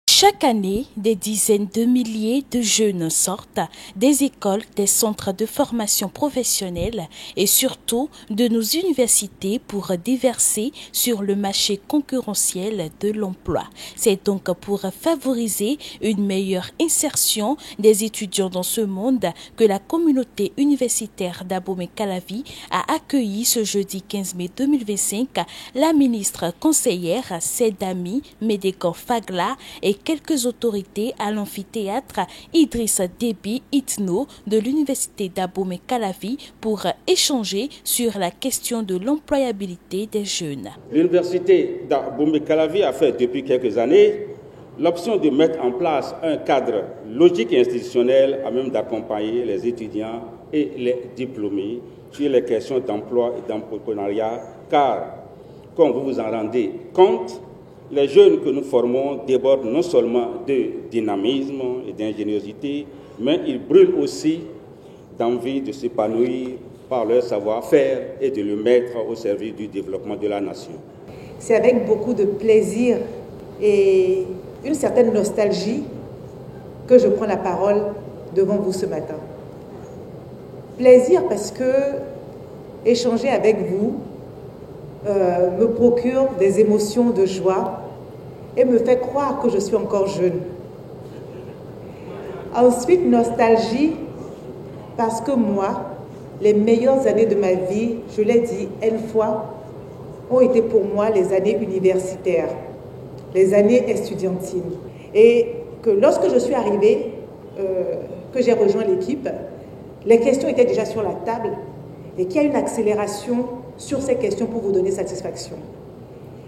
Chaque année, des dizaines de milliers de jeunes sortent des écoles, des centres de formation professionnelle et surtout de nos universités pour déverser sur le marché concurrentiel de l'emploi. C'est donc pour favoriser une meilleure insertion des étudiants dans ce monde que la communauté universitaire d'Abomey-Calavi a accueilli ce jeudi 15 mai 2025 la ministre conseillère Sedami Medekor-Fagla et quelques autorités à l'amphithéâtre Idrissa Déby Itno de l'université d'Abomey-Calavi pour échanger sur la question de l'employabilité des jeunes. L'université d'Abomey-Calavi a fait depuis quelques années l'option de mettre en place un cadre logique et institutionnel à même d'accompagner les étudiants et les diplômés sur les questions d'emploi et d'entrepreneuriat, car, comme vous vous en rendez compte, les jeunes que nous formons débordent non seulement de dynamisme et d'ingéniosité, mais ils brûlent aussi d'envie de s'épanouir par leur savoir-faire et de le mettre au service du développement de la nation. C'est avec beaucoup de plaisir et une certaine nostalgie que je prends la parole devant vous ce matin. Plaisir parce que échanger avec vous me procure des émotions de joie et me fait croire que je suis encore jeune. Ensuite, nostalgie parce que moi, les meilleures années de ma vie, je l'ai dit une fois, ont été pour moi les années universitaires, les années estudiantines. Et que lorsque je suis arrivée, que j'ai rejoint l'équipe, les questions étaient déjà sur la table et qu'il y a une accélération sur ces questions pour vous donner satisfaction.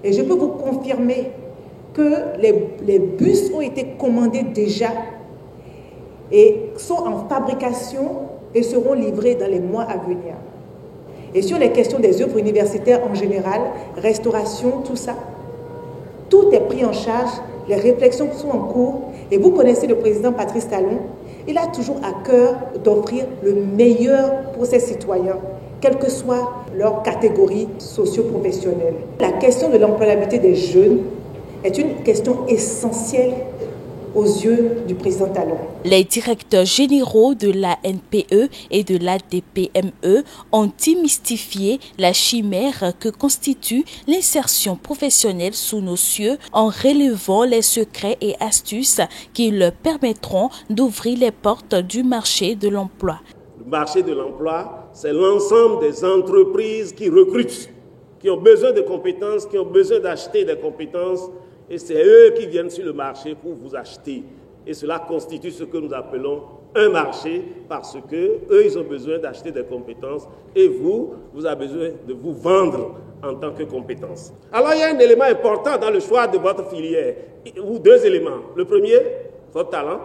Et je peux vous confirmer que les bus ont été commandés déjà et sont en fabrication et seront livrés dans les mois à venir. Et sur les questions des œuvres universitaires en général, restauration, tout ça, tout est pris en charge, les réflexions sont en cours. Et vous connaissez le président Patrice Talon, il a toujours à cœur d'offrir le meilleur pour ses citoyens, quelle que soit leur catégorie socio-professionnelle. La question de l'employabilité des jeunes est une question essentielle aux yeux du président Talon. Les directeurs généraux de l'ANPE et de l'ADPME ont démystifié la chimère que constitue l'insertion professionnelle sous nos cieux en relevant les secrets et astuces qui leur permettront d'ouvrir les portes du marché de l'emploi. Le marché de l'emploi, c'est l'ensemble des entreprises qui recrutent, qui ont besoin de compétences, qui ont besoin d'acheter des compétences, et c'est eux qui viennent sur le marché pour vous acheter. Et cela constitue ce que nous appelons un marché, parce que eux, ils ont besoin d'acheter des compétences, et vous avez besoin de vous vendre en tant que compétence. Alors il y a un élément important dans le choix de votre filière, ou deux éléments. Le premier, votre talent.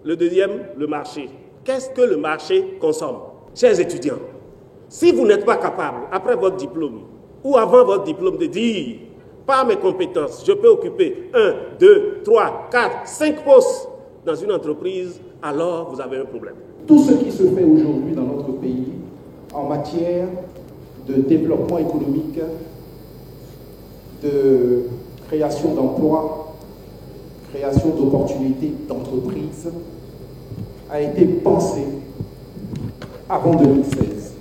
Le deuxième, le marché. Qu'est-ce que le marché consomme? Chers étudiants, si vous n'êtes pas capable, après votre diplôme ou avant votre diplôme, de dire, par mes compétences, je peux occuper 1, 2, 3, 4, 5 postes dans une entreprise, alors vous avez un problème. Tout ce qui se fait aujourd'hui dans notre pays en matière de développement économique, de création d'emplois, création d'opportunités d'entreprise, a été pensé avant 2016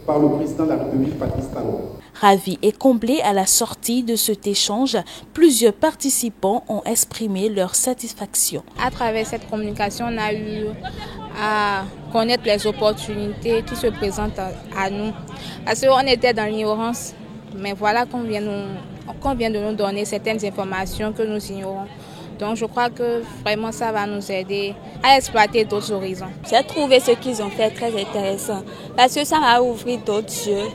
par le président de la République, Patrice Talon. Ravis et comblés à la sortie de cet échange, plusieurs participants ont exprimé leur satisfaction. À travers cette communication, on a eu à connaître les opportunités qui se présentent à nous. Parce qu'on était dans l'ignorance, mais voilà qu'on vient de nous donner certaines informations que nous ignorons. Donc je crois que vraiment ça va nous aider à exploiter d'autres horizons. J'ai trouvé ce qu'ils ont fait très intéressant parce que ça m'a ouvert d'autres yeux,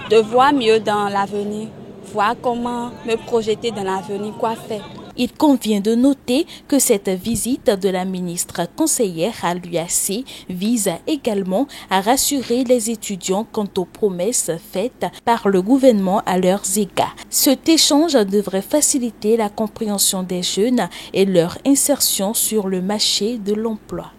de voir mieux dans l'avenir, voir comment me projeter dans l'avenir, quoi faire. Il convient de noter que cette visite de la ministre conseillère à l'UAC vise également à rassurer les étudiants quant aux promesses faites par le gouvernement à leurs égards. Cet échange devrait faciliter la compréhension des jeunes et leur insertion sur le marché de l'emploi.